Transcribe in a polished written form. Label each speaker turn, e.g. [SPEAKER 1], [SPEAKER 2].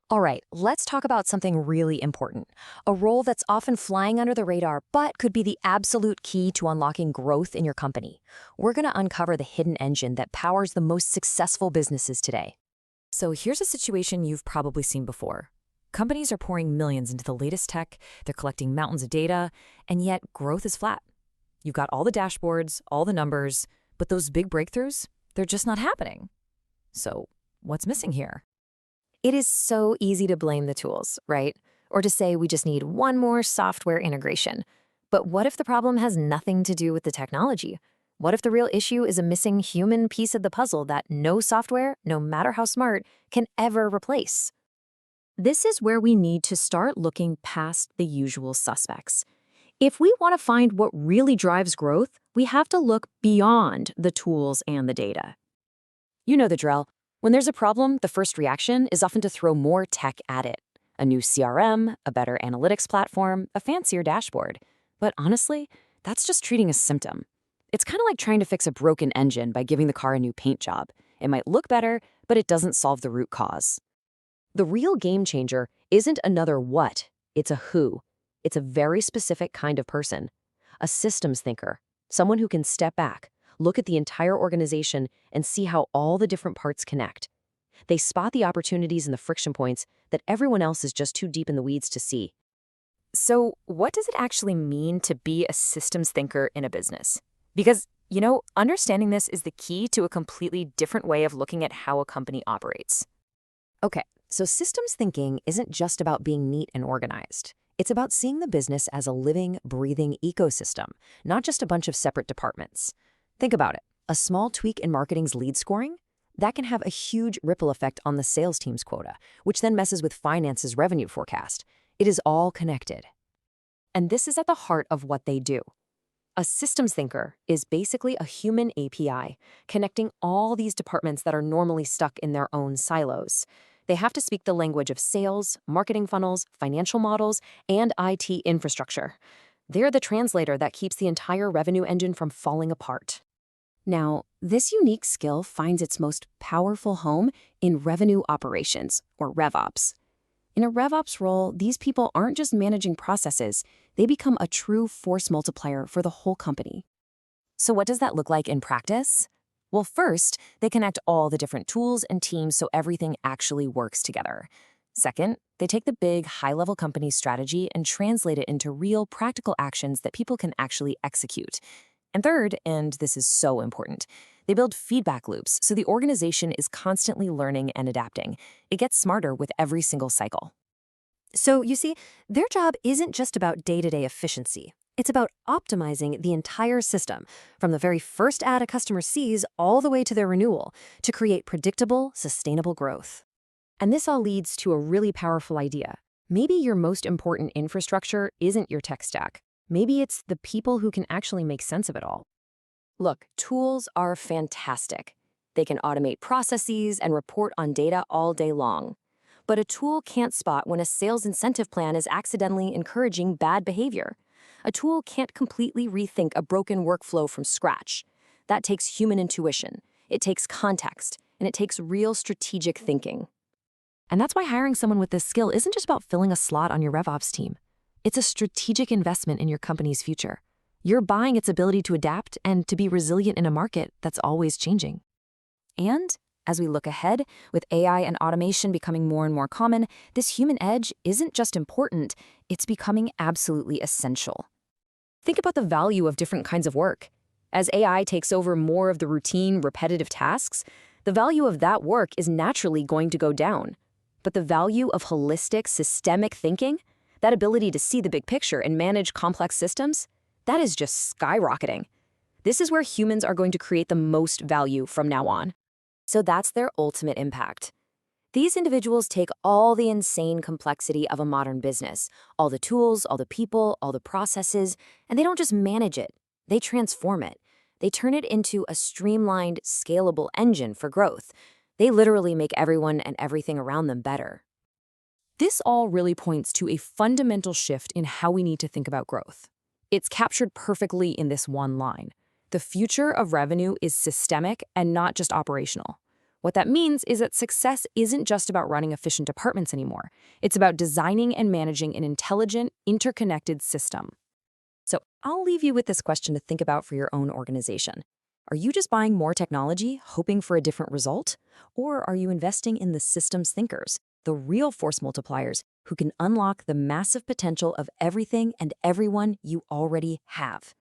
[SPEAKER 1] All right, let's talk about something really important. A role that's often flying under the radar, but could be the absolute key to unlocking growth in your company. We're going to uncover the hidden engine that powers the most successful businesses today.
[SPEAKER 2] So here's a situation you've probably seen before. Companies are pouring millions into the latest tech, they're collecting mountains of data, and yet growth is flat. You've got all the dashboards, all the numbers, but those big breakthroughs, they're just not happening. So what's missing here?
[SPEAKER 1] It is so easy to blame the tools, right? Or to say we just need one more software integration. But what if the problem has nothing to do with the technology? What if the real issue is a missing human piece of the puzzle that no software, no matter how smart, can ever replace? This is where we need to start looking past the usual suspects. If we want to find what really drives growth, we have to look beyond the tools and the data. You know the drill. When there's a problem, the first reaction is often to throw more tech at it. A new CRM, a better analytics platform, a fancier dashboard. But honestly, that's just treating a symptom. It's kind of like trying to fix a broken engine by giving the car a new paint job. It might look better, but it doesn't solve the root cause. The real game changer isn't another what, it's a who. It's a very specific kind of person. A systems thinker, someone who can step back, look at the entire organization, and see how all the different parts connect. They spot the opportunities and the friction points that everyone else is just too deep in the weeds to see.
[SPEAKER 2] So what does it actually mean to be a systems thinker in a business? Because, understanding this is the key to a completely different way of looking at how a company operates.
[SPEAKER 1] Okay, so systems thinking isn't just about being neat and organized. It's about seeing the business as a living, breathing ecosystem, not just a bunch of separate departments. Think about it. A small tweak in marketing's lead scoring, that can have a huge ripple effect on the sales team's quota, which then messes with finance's revenue forecast. It is all connected. And this is at the heart of what they do. A systems thinker is basically a human API, connecting all these departments that are normally stuck in their own silos. They have to speak the language of sales, marketing funnels, financial models, and IT infrastructure. They're the translator that keeps the entire revenue engine from falling apart. Now, this unique skill finds its most powerful home in revenue operations, or RevOps. In a RevOps role, these people aren't just managing processes, they become a true force multiplier for the whole company. So what does that look like in practice? Well, first, they connect all the different tools and teams so everything actually works together. Second, they take the big, high-level company strategy and translate it into real, practical actions that people can actually execute. And third, and this is so important, they build feedback loops so the organization is constantly learning and adapting. It gets smarter with every single cycle. So, you see, their job isn't just about day-to-day efficiency. It's about optimizing the entire system, from the very first ad a customer sees all the way to their renewal, to create predictable, sustainable growth. And this all leads to a really powerful idea. Maybe your most important infrastructure isn't your tech stack. Maybe it's the people who can actually make sense of it all. Look, tools are fantastic. They can automate processes and report on data all day long. But a tool can't spot when a sales incentive plan is accidentally encouraging bad behavior. A tool can't completely rethink a broken workflow from scratch. That takes human intuition, it takes context, and it takes real strategic thinking. And that's why hiring someone with this skill isn't just about filling a slot on your RevOps team. It's a strategic investment in your company's future. You're buying its ability to adapt and to be resilient in a market that's always changing. And as we look ahead, with AI and automation becoming more and more common, this human edge isn't just important, it's becoming absolutely essential. Think about the value of different kinds of work. As AI takes over more of the routine, repetitive tasks, the value of that work is naturally going to go down. But the value of holistic, systemic thinking, that ability to see the big picture and manage complex systems, that is just skyrocketing. This is where humans are going to create the most value from now on. So that's their ultimate impact. These individuals take all the insane complexity of a modern business, all the tools, all the people, all the processes, and they don't just manage it, they transform it. They turn it into a streamlined, scalable engine for growth. They literally make everyone and everything around them better. This all really points to a fundamental shift in how we need to think about growth. It's captured perfectly in this one line. The future of revenue is systemic and not just operational.
[SPEAKER 2] What that means is that success isn't just about running efficient departments anymore. It's about designing and managing an intelligent, interconnected system. So I'll leave you with this question to think about for your own organization. Are you just buying more technology, hoping for a different result? Or are you investing in the systems thinkers, the real force multipliers who can unlock the massive potential of everything and everyone you already have?